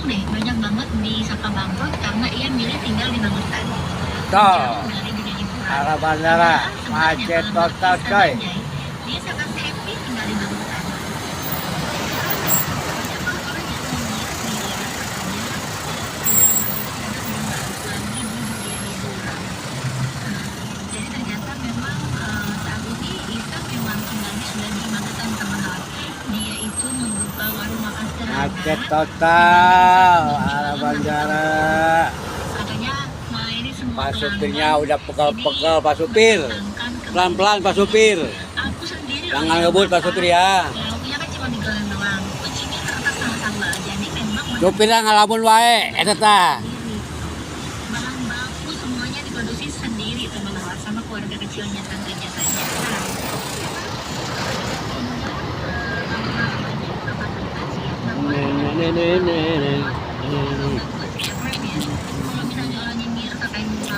deh, banyak banget di Saka Bangkrut karena ia milih tinggal di Bangunan. Tuh, Dari dunia hiburan. arah bandara macet total coy. Dia sangat happy tinggal di Bangunan. Jadi ternyata memang saat ini Isa memang tinggalnya sudah di Magetan teman-teman. Dia itu membuka warung makan sederhana. Macet total arah bandara. Makanya nah ini semua Pak supirnya pelanggan udah pegal-pegal Pak supir. mendatangkan ke- Pelan-pelan Pak supir. Aku sendiri loh Jangan yang ngebut Pak masak. supir ya. Lauknya kan cuma digoreng doang. Kucingnya terletak sama-sama. Jadi memang Supirnya ngalamun wae eta tah. sendiri. Bahan baku semuanya diproduksi sendiri teman-teman sama keluarga kecilnya tantenya saja. Nih.